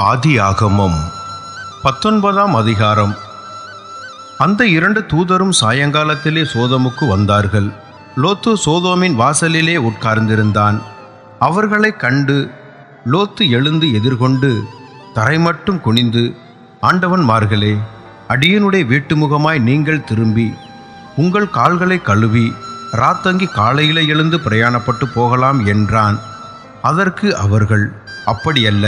ஆதியாகமம் 19ஆம் அதிகாரம். அந்த 2 தூதரும் சாயங்காலத்திலே சோதோமுக்கு வந்தார்கள். லோத்து சோதோமின் வாசலிலே உட்கார்ந்திருந்தான். அவர்களை கண்டு லோத்து எழுந்து எதிர்கொண்டு தரைமட்டும் குனிந்து, ஆண்டவன்மார்களே, அடியனுடைய வீட்டு முகமாய் நீங்கள் திரும்பி உங்கள் கால்களை கழுவி ராத்தங்கி காலையில எழுந்து பிரயாணப்பட்டு போகலாம் என்றான். அதற்கு அவர்கள், அப்படியல்ல,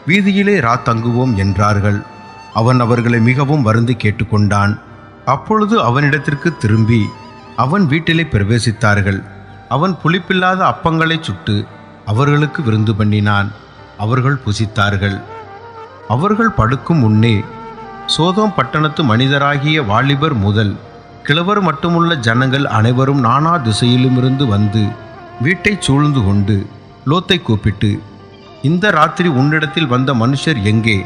வீதியிலே ராத்தங்குவோம் என்றார்கள். அவன் அவர்களை மிகவும் வருந்தி கேட்டுக்கொண்டான். அப்பொழுது அவனிடத்திற்கு திரும்பி அவன் வீட்டிலே பிரவேசித்தார்கள். அவன் புளிப்பில்லாத அப்பங்களை சுட்டு அவர்களுக்கு விருந்து பண்ணினான். அவர்கள் புசித்தார்கள். அவர்கள் படுக்கும் முன்னே சோதோம் பட்டணத்து மனிதராகிய வாலிபர் முதல் கிழவர் மட்டுமுள்ள ஜனங்கள் அனைவரும் நானா திசையிலுமிருந்து வந்து வீட்டை சூழ்ந்து கொண்டு லோத்தை கூப்பிட்டு, இந்த ராத்திரி உன்னிடத்தில் வந்த மனுஷர் எங்கே?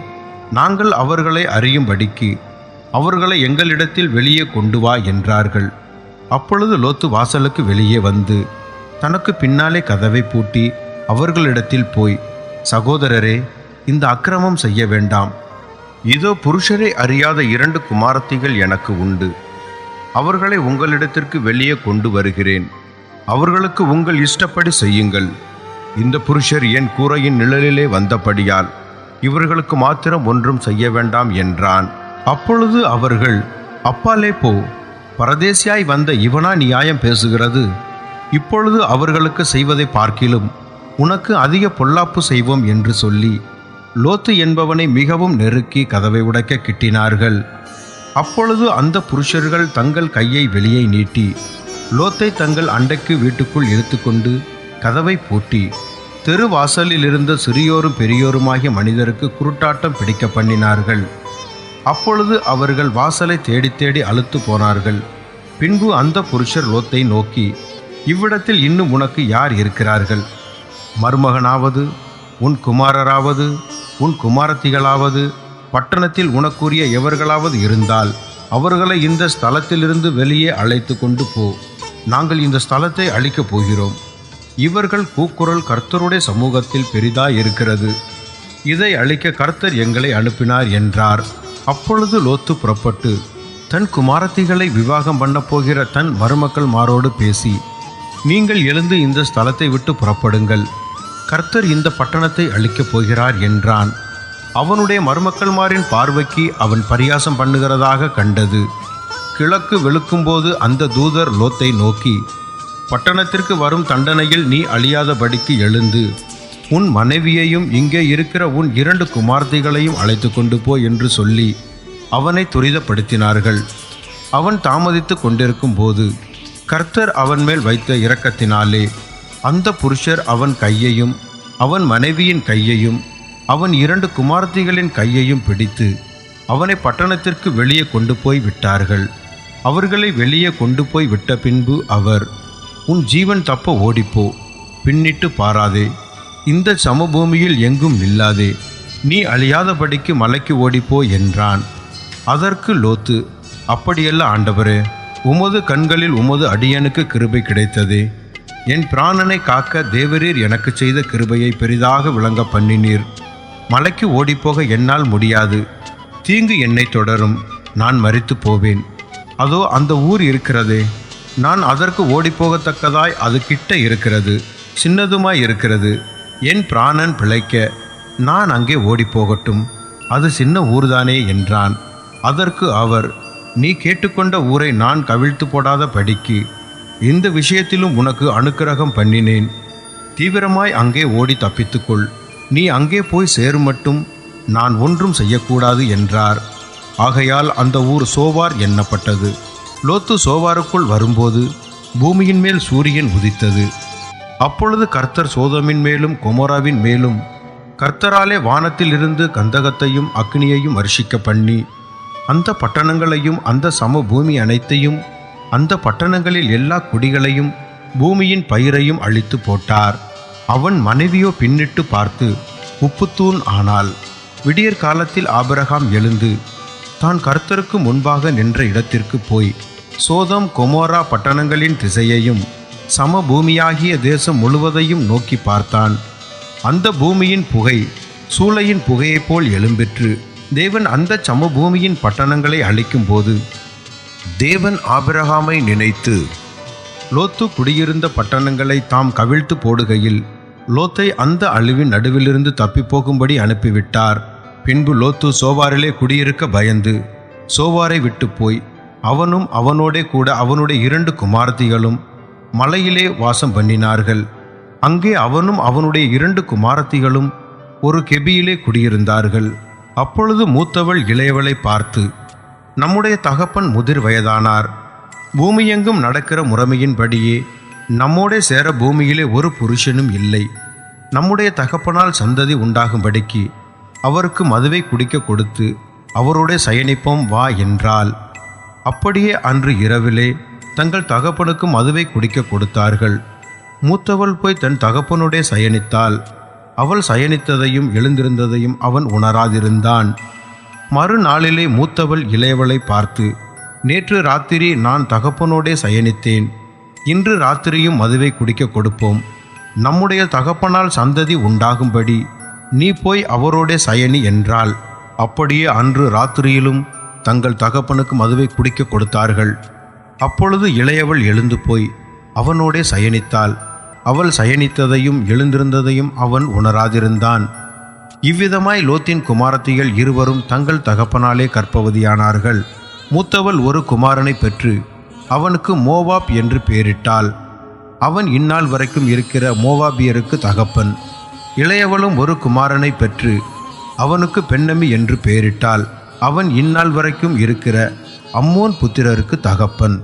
நாங்கள் அவர்களை அறியும்படிக்கு அவர்களை எங்களிடத்தில் வெளியே கொண்டு வா என்றார்கள். அப்பொழுது லோத்து வாசலுக்கு வெளியே வந்து தனக்கு பின்னாலே கதவை பூட்டி அவர்களிடத்தில் போய், சகோதரரே, இந்த அக்கிரமம் செய்ய வேண்டாம். இதோ புருஷரை அறியாத 2 குமாரத்திகள் எனக்கு உண்டு. அவர்களை உங்களிடத்திற்கு வெளியே கொண்டு வருகிறேன். அவர்களுக்கு உங்கள் இஷ்டப்படி செய்யுங்கள். இந்த புருஷர் என் கூரையின் நிழலிலே வந்தபடியால் இவர்களுக்கு மாத்திரம் ஒன்றும் செய்ய வேண்டாம் என்றான். அப்பொழுது அவர்கள், அப்பாலே போ, பரதேசியாய் வந்த இவனா நியாயம் பேசுகிறது? இப்பொழுது அவர்களுக்கு செய்வதை பார்க்கிலும் உனக்கு அதிக பொல்லாப்பு செய்வோம் என்று சொல்லி லோத்து என்பவனை மிகவும் நெருக்கி கதவை உடைக்க கிட்டினார்கள். அப்பொழுது அந்த புருஷர்கள் தங்கள் கையை வெளியே நீட்டி லோத்தை தங்கள் அண்டைக்கு வீட்டுக்குள் இழுத்துக்கொண்டு கதவை பூட்டி தெருவாசலில் இருந்த சிறியோரும் பெரியோருமாகிய மனிதருக்கு குருட்டாட்டம் பிடிக்க பண்ணினார்கள். அப்பொழுது அவர்கள் வாசலை தேடி தேடி அலுத்து போனார்கள். பின்பு அந்த புருஷர் லோத்தை நோக்கி, இவ்விடத்தில் இன்னும் உனக்கு யார் இருக்கிறார்கள்? மருமகனாவது, உன் குமாரராவது, உன் குமாரத்திகளாவது, பட்டணத்தில் உனக்குரிய எவர்களாவது இருந்தால் அவர்களை இந்த ஸ்தலத்திலிருந்து வெளியே அழைத்து கொண்டு போ. நாங்கள் இந்த ஸ்தலத்தை அழிக்கப் போகிறோம். இவர்கள் கூக்குரல் கர்த்தருடைய சமூகத்தில் பெரிதாயிருக்கிறது. இதை அழிக்க கர்த்தர் எங்களை அனுப்பினார் என்றார். அப்பொழுது லோத்து புறப்பட்டு தன் குமாரத்திகளை விவாகம் பண்ண போகிற தன் மருமக்கள்மாரோடு பேசி, நீங்கள் எழுந்து இந்த ஸ்தலத்தை விட்டு புறப்படுங்கள். கர்த்தர் இந்த பட்டணத்தை அழிக்கப் போகிறார் என்றான். அவனுடைய மருமக்கள்மாரின் பார்வைக்கு அவன் பரியாசம் பண்ணுகிறதாக கண்டது. கிழக்கு வெளுக்கும்போது அந்த தூதர் லோத்தை நோக்கி, பட்டணத்திற்கு வரும் தண்டனையில் நீ அழியாதபடிக்கு எழுந்து உன் மனைவியையும் இங்கே இருக்கிற உன் 2 குமார்த்திகளையும் அழைத்து கொண்டு போ என்று சொல்லி அவனை துரிதப்படுத்தினார்கள். அவன் தாமதித்து கொண்டிருக்கும் போது கர்த்தர் அவன் மேல் வைத்த இரக்கத்தினாலே அந்த புருஷர் அவன் கையையும் அவன் மனைவியின் கையையும் அவன் 2 குமார்த்திகளின் கையையும் பிடித்து அவனை பட்டணத்திற்கு வெளியே கொண்டு போய் விட்டார்கள். அவர்களை வெளியே கொண்டு போய் விட்ட பின்பு அவர், உன் ஜீவன் தப்ப ஓடிப்போ, பின்னிட்டு பாராதே, இந்த சமபூமியில் எங்கும் நில்லாதே, நீ அழியாதபடிக்கு மலைக்கு ஓடிப்போ என்றான். அதற்கு லோத்து, அப்படியல்ல ஆண்டவரே, உமது கண்களில் உமது அடியனுக்கு கிருபை கிடைத்ததே. என் பிராணனை காக்க தேவரீர் எனக்கு செய்த கிருபையை பெரிதாக விளங்க பண்ணினீர். மலைக்கு ஓடிப்போக என்னால் முடியாது. தீங்கு என்னை தொடரும். நான் மரித்து போவேன். அதோ அந்த ஊர் இருக்கிறதே, நான் அதற்கு ஓடிப்போகத்தக்கதாய் அது கிட்ட இருக்கிறது, சின்னதுமாய் இருக்கிறது. என் பிராணன் பிழைக்க நான் அங்கே ஓடிப்போகட்டும், அது சின்ன ஊர்தானே என்றான். அதற்கு அவர், நீ கேட்டுக்கொண்ட ஊரை நான் கவிழ்த்து போடாத படிக்கு இந்த விஷயத்திலும் உனக்கு அனுக்கிரகம் பண்ணினேன். தீவிரமாய் அங்கே ஓடி தப்பித்துக்கொள். நீ அங்கே போய் சேரும் மட்டும் நான் ஒன்றும் செய்யக்கூடாது என்றார். ஆகையால் அந்த ஊர் சோவார் எண்ணப்பட்டது. லோத்து சோவாருக்குள் வரும்போது பூமியின் மேல் சூரியன் உதித்தது. அப்பொழுது கர்த்தர் சோதோமின் மேலும் கொமோராவின் மேலும் கர்த்தராலே வானத்திலிருந்து கந்தகத்தையும் அக்னியையும் வருஷிக்க பண்ணி அந்த பட்டணங்களையும் அந்த சமபூமி அனைத்தையும் அந்த பட்டணங்களில் எல்லா குடிகளையும் பூமியின் பயிரையும் அழித்து போட்டார். அவன் மனைவியோ பின்னிட்டு பார்த்து உப்புத்தூண் ஆனாள். விடியற் காலத்தில் ஆபிரகாம் எழுந்து தான் கர்த்தருக்கு முன்பாக நின்ற இடத்திற்கு போய் சோதோம் கொமோரா பட்டணங்களின் திசையையும் சமபூமியாகிய தேசம் முழுவதையும் நோக்கி பார்த்தான். அந்த பூமியின் புகை சூளையின் புகையைப் போல் எழும்பிற்று. தேவன் அந்த சமபூமியின் பட்டணங்களை அழிக்கும் போது தேவன் ஆபிரகாமை நினைத்து லோத்து குடியிருந்த பட்டணங்களை தாம் கவிழ்த்து போடுகையில் லோத்தை அந்த அழிவின் நடுவிலிருந்து தப்பிப்போகும்படி அனுப்பிவிட்டார். பின்பு லோத்து சோவாரிலே குடியிருக்க பயந்து சோவாரை விட்டு போய் அவனும் அவனோடே கூட அவனுடைய 2 குமாரத்திகளும் மலையிலே வாசம் பண்ணினார்கள். அங்கே அவனும் அவனுடைய 2 குமாரத்திகளும் ஒரு கெபியிலே குடியிருந்தார்கள். அப்பொழுது மூத்தவள் இளையவளை பார்த்து, நம்முடைய தகப்பன் முதிர் வயதானார். பூமியெங்கும் நடக்கிற முறைமையின்படியே நம்மோடே சேர பூமியிலே ஒரு புருஷனும் இல்லை. நம்முடைய தகப்பனால் சந்ததி உண்டாகும்படிக்கு அவருக்கு மதுவை குடிக்க கொடுத்து அவரோட சயனிப்போம் வா என்றாள். அப்படியே அன்று இரவிலே தங்கள் தகப்பனுக்கு மதுவை குடிக்க கொடுத்தார்கள். மூத்தவள் போய் தன் தகப்பனுடைய சயனித்தாள். அவள் சயனித்ததையும் எழுந்திருந்ததையும் அவன் உணராதிருந்தான். மறுநாளிலே மூத்தவள் இளையவளை பார்த்து, நேற்று ராத்திரி நான் தகப்பனோடே சயனித்தேன். இன்று ராத்திரியும் மதுவை குடிக்க கொடுப்போம். நம்முடைய தகப்பனால் சந்ததி உண்டாகும்படி நீ போய் அவரோடே சயனி என்றாள். அப்படியே அன்று ராத்திரியிலும் தங்கள் தகப்பனுக்கு மதுவை குடிக்க கொடுத்தார்கள். அப்பொழுது இளையவள் எழுந்து போய் அவனோடே சயனித்தாள். அவள் சயனித்ததையும் எழுந்திருந்ததையும் அவன் உணராதிருந்தான். இவ்விதமாய் லோத்தின் குமாரத்திகள் இருவரும் தங்கள் தகப்பனாலே கர்ப்பவதியானார்கள். மூத்தவள் ஒரு குமாரனை பெற்று அவனுக்கு மோவாப் என்று பெயரிட்டாள். அவன் இந்நாள் வரைக்கும் இருக்கிற மோவாபியருக்கு தகப்பன். இளையவளும் ஒரு குமாரனை பெற்று அவனுக்கு பென்னமி என்று பெயரிட்டாள். அவன் இந்நாள் வரைக்கும் இருக்கிற அம்மோன் புத்திரருக்கு தகப்பன்.